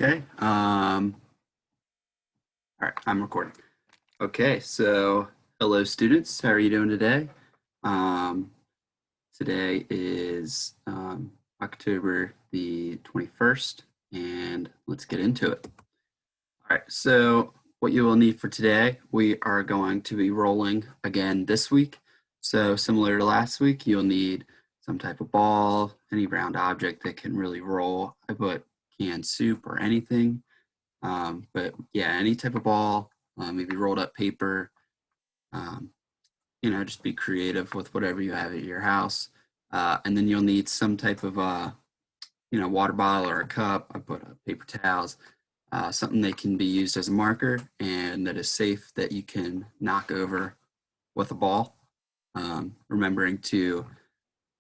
Okay. All right, I'm recording. Okay, so hello students, how are you doing today? Um, Today is October the 21st, and let's get into it. All right, so what you will need for today, we are going to be rolling again this week. So similar to last week, you'll need some type of ball, any round object that can really roll. I put canned soup or anything. But yeah, any type of ball, maybe rolled up paper, um, just be creative with whatever you have at your house. And then you'll need some type of, water bottle or a cup. I put paper towels, something that can be used as a marker and that is safe that you can knock over with a ball. Remembering to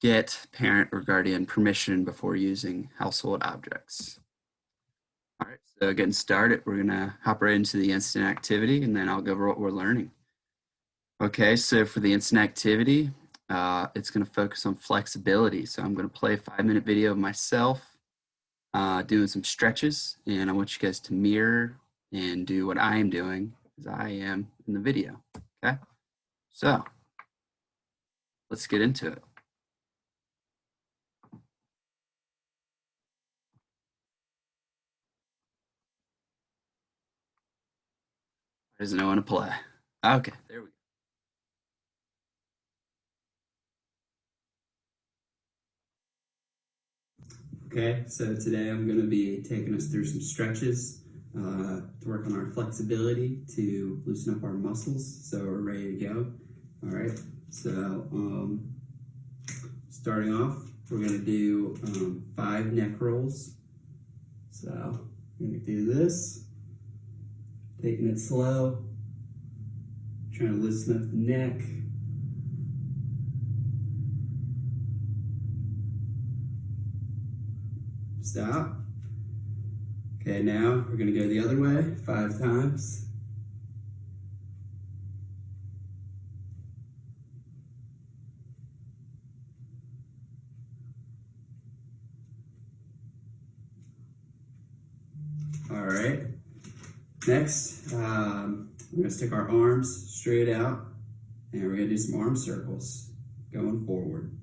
get parent or guardian permission before using household objects. All right, so getting started, we're gonna hop right into the instant activity and then I'll go over what we're learning. Okay, so for the instant activity, it's gonna focus on flexibility. So I'm gonna play a 5-minute video of myself doing some stretches, and I want you guys to mirror and do what I am doing as I am in the video, okay? So let's get into it. Doesn't know when to play. Okay, there we go. Okay, so today I'm going to be taking us through some stretches to work on our flexibility to loosen up our muscles so we're ready to go. All right, so starting off, we're going to do 5 neck rolls. So I'm going to do this, taking it slow, trying to loosen up the neck. Stop. Okay, now we're gonna go the other way 5 times. All right, next, we're gonna stick our arms straight out and we're gonna do some arm circles going forward.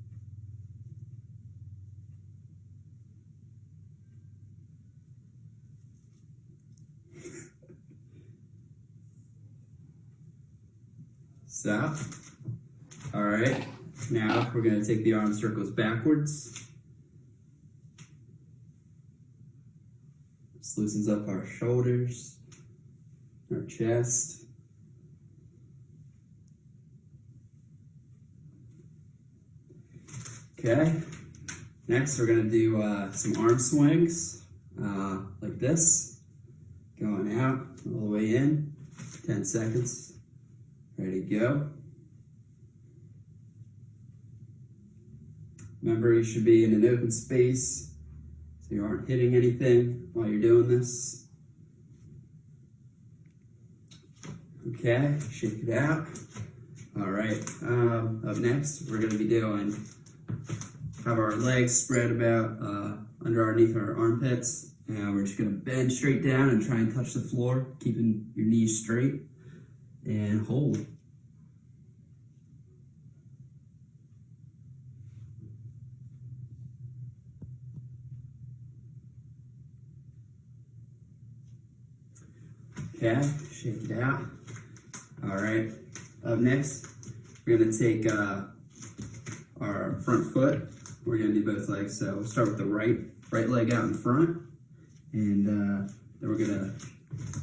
Stop. All right, now we're gonna take the arm circles backwards. This loosens up our shoulders, our chest. Okay, next we're gonna do some arm swings, like this, going out all the way in, 10 seconds. Ready to go. Remember, you should be in an open space so you aren't hitting anything while you're doing this. Okay, shake it out. All right, up next, we're gonna be doing, have our legs spread about underneath our armpits, and we're just gonna bend straight down and try and touch the floor, keeping your knees straight. And hold. Okay, shake it out. All right, up next, we're gonna take our front foot. We're gonna do both legs. So we'll start with the right leg out in front, and then we're gonna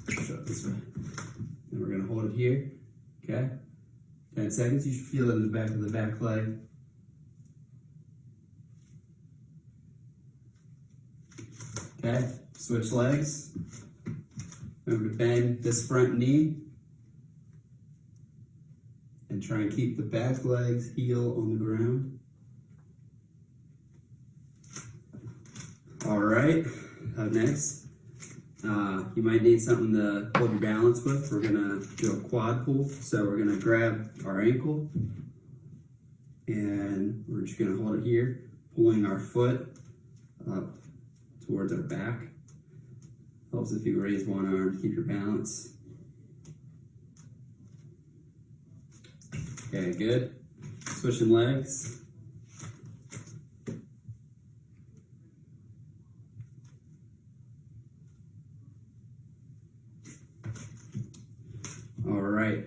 show it this way. And we're gonna hold it here, okay? 10 seconds, you should feel it in the back of the back leg. Okay, switch legs. Remember to bend this front knee. And try and keep the back leg's heel on the ground. All right, up next. You might need something to hold your balance with. We're gonna do a quad pull. So we're gonna grab our ankle and we're just gonna hold it here, pulling our foot up towards our back. Helps if you raise one arm to keep your balance. Okay, good. Switching legs. All right.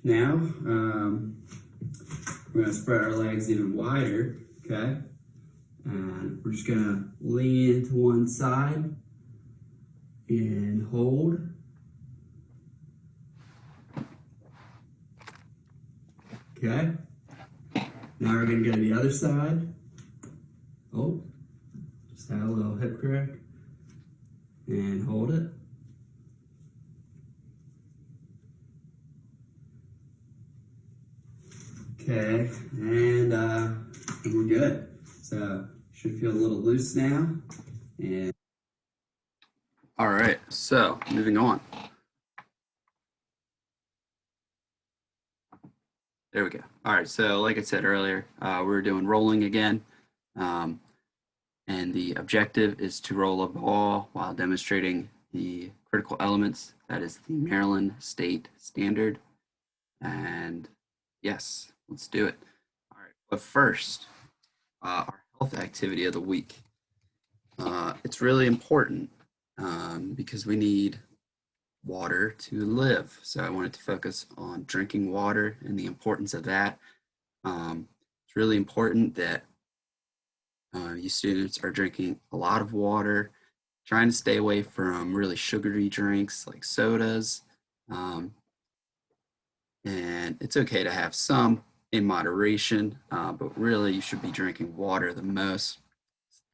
Now, we're gonna spread our legs even wider, okay? And we're just gonna lean to one side and hold. Okay. Now we're gonna go to the other side. Oh, just have a little hip crack. And hold it. Okay, and we're good. So should feel a little loose now. And all right, so moving on. There we go. All right, so like I said earlier, we're doing rolling again. And the objective is to roll a ball while demonstrating the critical elements. That is the Maryland State Standard. And yes, let's do it. All right, but first, our health activity of the week. It's really important because we need water to live. So I wanted to focus on drinking water and the importance of that. It's really important that you students are drinking a lot of water, trying to stay away from really sugary drinks like sodas. And it's okay to have some in moderation, but really you should be drinking water the most.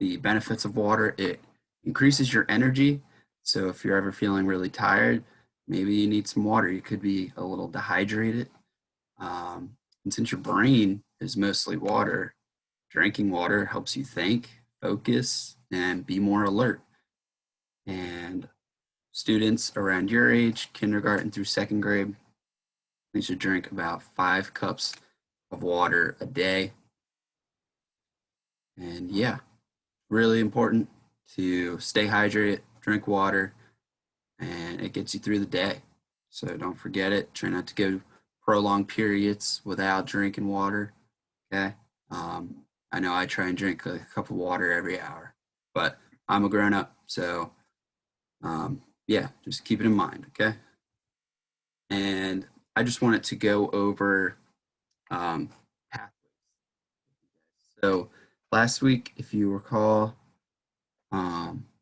The benefits of water, it increases your energy. So if you're ever feeling really tired, maybe you need some water. You could be a little dehydrated. And since your brain is mostly water, drinking water helps you think, focus, and be more alert. And students around your age, kindergarten through second grade, they should drink about 5 cups of water a day. And yeah, really important to stay hydrated, drink water, and it gets you through the day. So don't forget it. Try not to go prolonged periods without drinking water. Okay. I know I try and drink a cup of water every hour, but I'm a grown up. So yeah, just keep it in mind. Okay. And I just wanted to go over pathways. So last week, if you recall,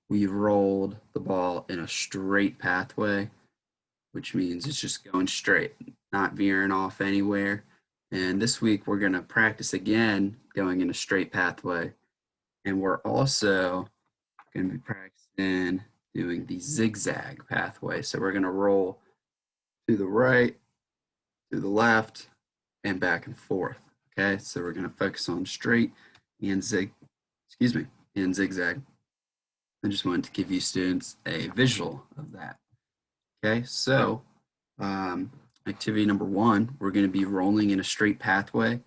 we rolled the ball in a straight pathway, which means it's just going straight, not veering off anywhere. And this week we're going to practice again going in a straight pathway. And we're also going to be practicing doing the zigzag pathway. So we're going to roll to the right, to the left, and back and forth. Okay, so we're going to focus on straight and zigzag. I just wanted to give you students a visual of that. Okay, so activity number 1, we're going to be rolling in a straight pathway.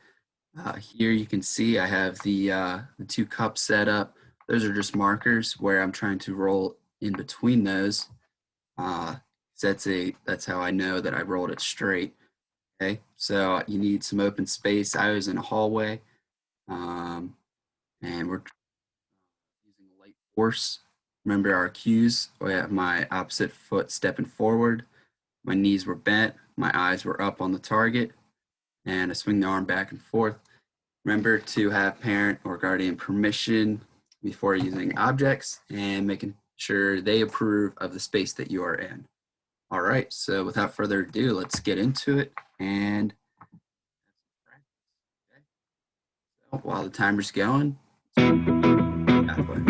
Here you can see I have the 2 cups set up. Those are just markers where I'm trying to roll in between those. That's how I know that I rolled it straight. Okay, so you need some open space. I was in a hallway, and we're using a light force. Remember our cues. I have my opposite foot stepping forward. My knees were bent. My eyes were up on the target. And I swing the arm back and forth. Remember to have parent or guardian permission before using objects and making sure they approve of the space that you are in. All right, so without further ado, let's get into it. And so while the timer's going, pathway.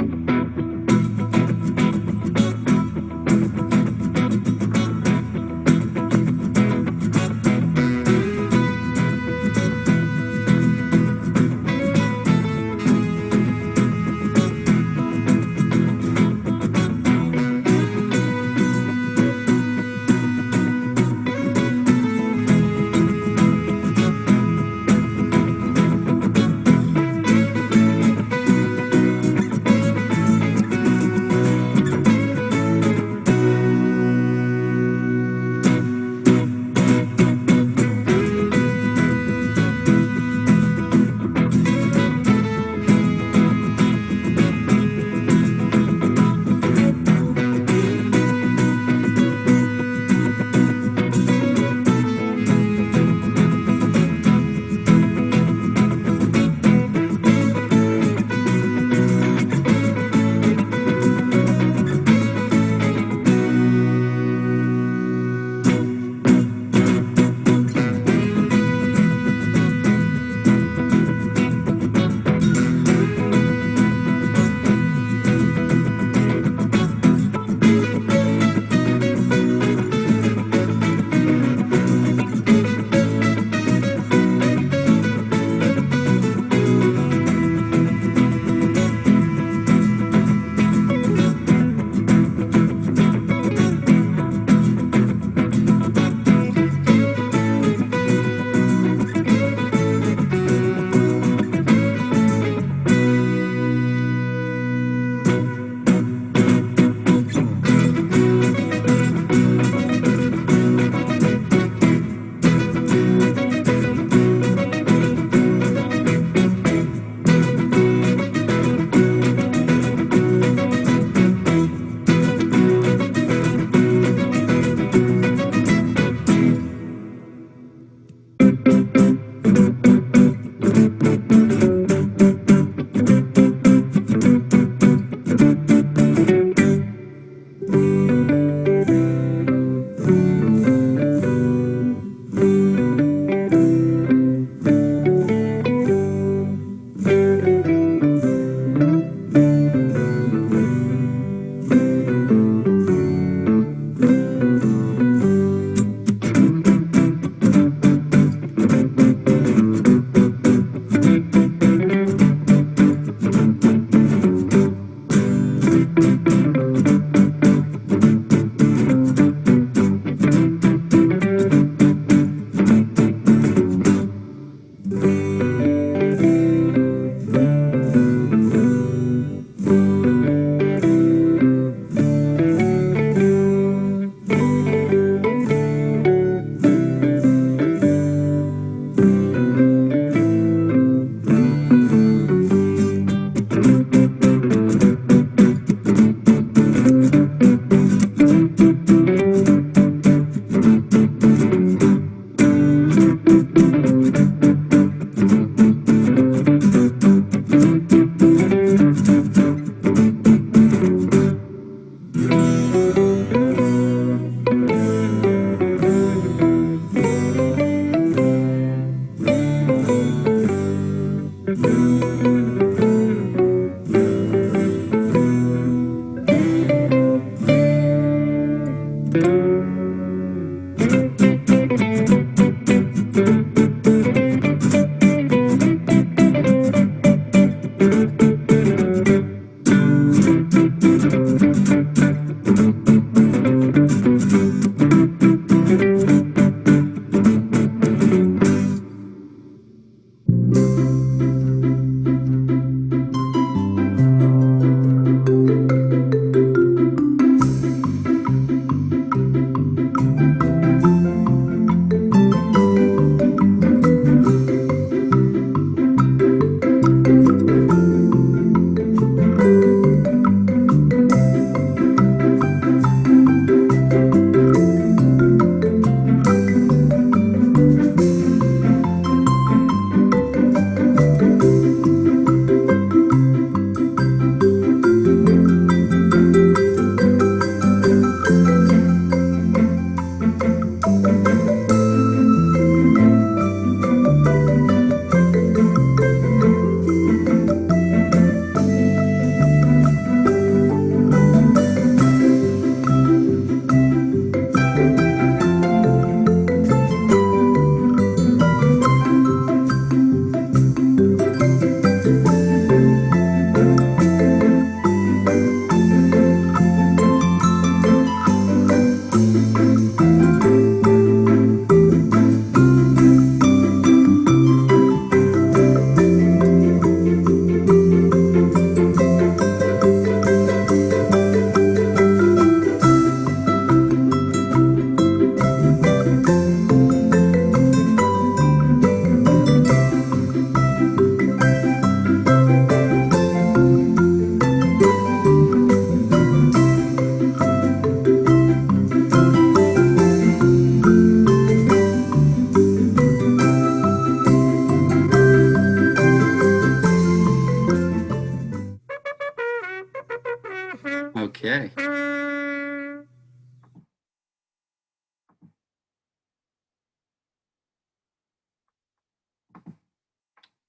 Okay.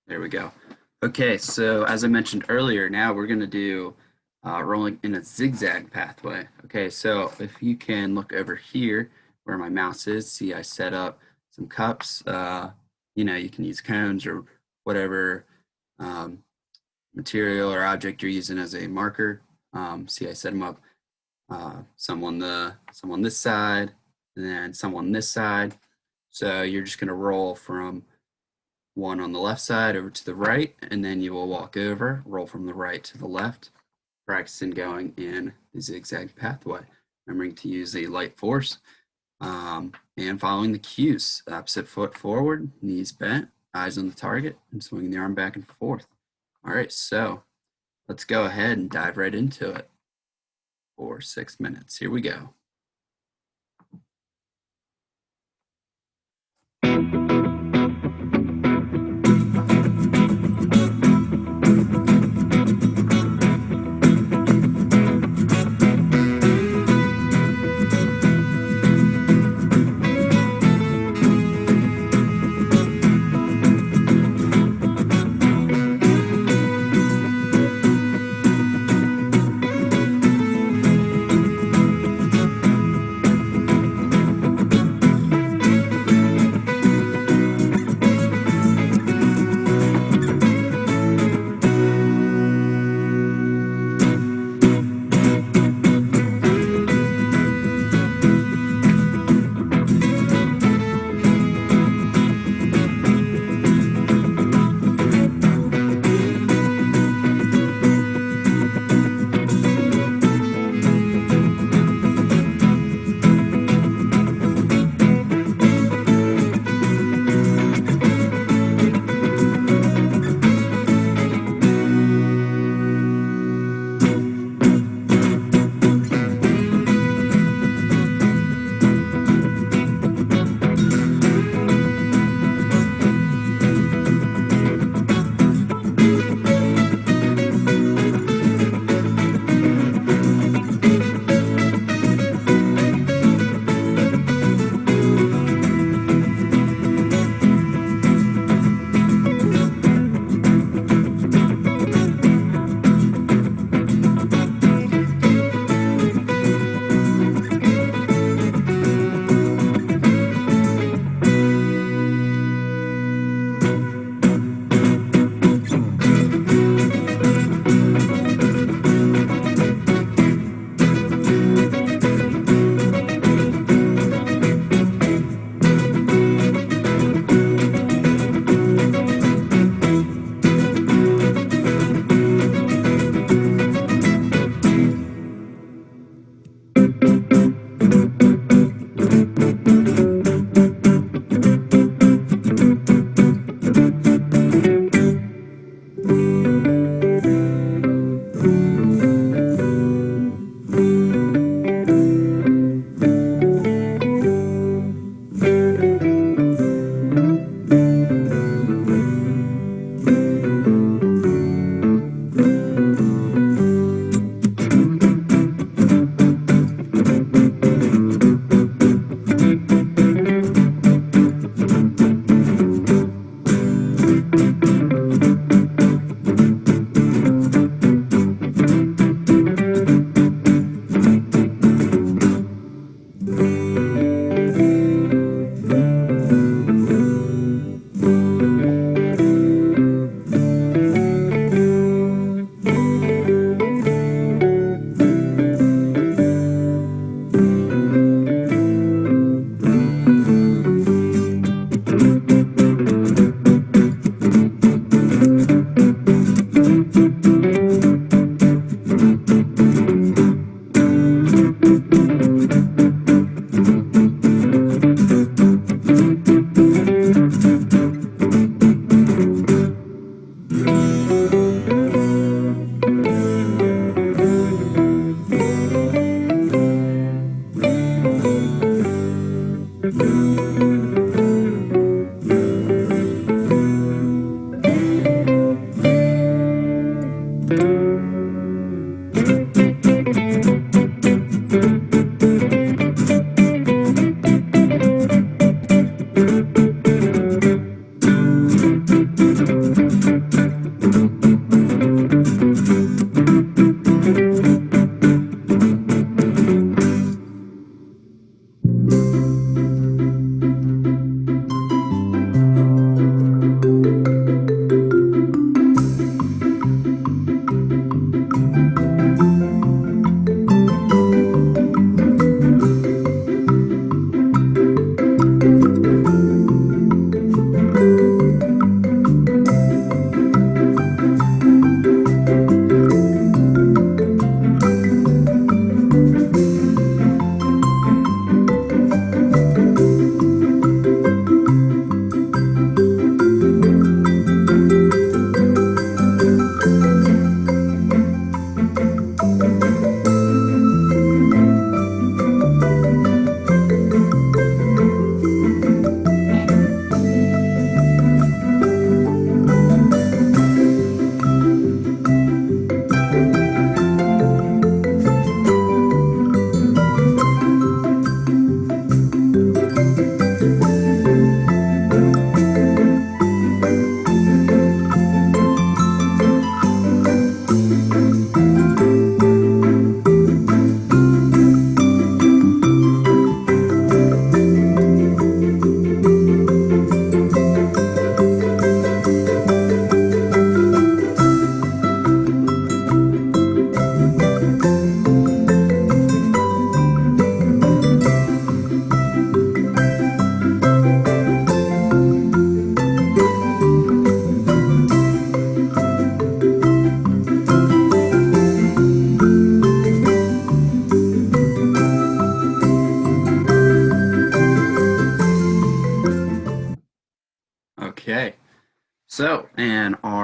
There we go. Okay, so as I mentioned earlier, now we're going to do rolling in a zigzag pathway. Okay, so if you can look over here where my mouse is, see I set up some cups. You can use cones or whatever material or object you're using as a marker. See I set them up, some on this side and then some on this side. So you're just going to roll from one on the left side over to the right, and then you will walk over, roll from the right to the left, practicing going in the zigzag pathway. Remembering to use a light force and following the cues. Opposite foot forward, knees bent, eyes on the target, and swinging the arm back and forth. All right, so let's go ahead and dive right into it for 6 minutes. Here we go.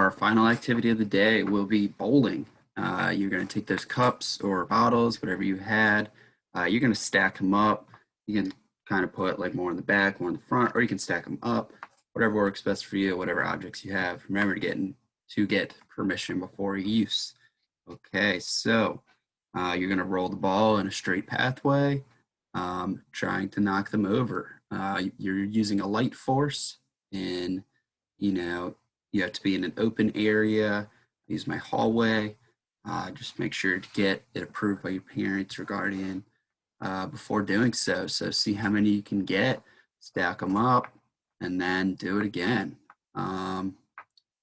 our final activity of the day will be bowling. You're going to take those cups or bottles, whatever you had. You're going to stack them up. You can kind of put like more in the back, more in the front, or you can stack them up. Whatever works best for you, whatever objects you have. Remember to get permission before use. Okay, so you're going to roll the ball in a straight pathway, trying to knock them over. You're using a light force, and you have to be in an open area. Use my hallway. Just make sure to get it approved by your parents or guardian before doing so. So see how many you can get, stack them up, and then do it again.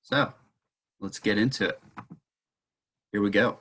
So let's get into it. Here we go.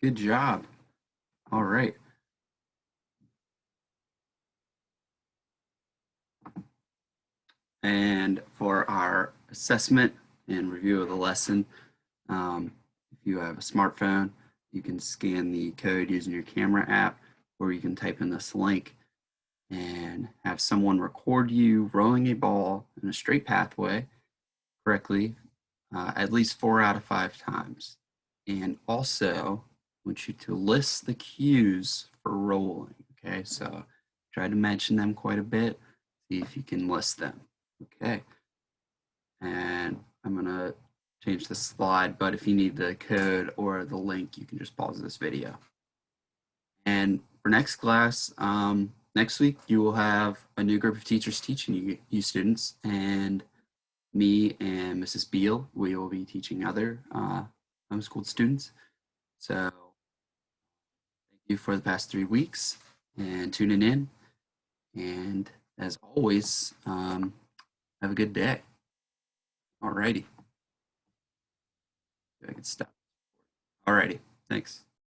Good job. All right. And for our assessment and review of the lesson, if you have a smartphone, you can scan the code using your camera app, or you can type in this link and have someone record you rolling a ball in a straight pathway correctly at least 4 out of 5 times. And also, I want you to list the cues for rolling. Okay, so try to mention them quite a bit. See if you can list them. Okay, and I'm gonna change the slide, but if you need the code or the link, you can just pause this video. And for next class, next week, you will have a new group of teachers teaching you students, and me and Mrs. Beal, we will be teaching other homeschooled students. So thank you for the past 3 weeks and tuning in. And as always, have a good day. Alrighty. I can stop. Alrighty. Thanks.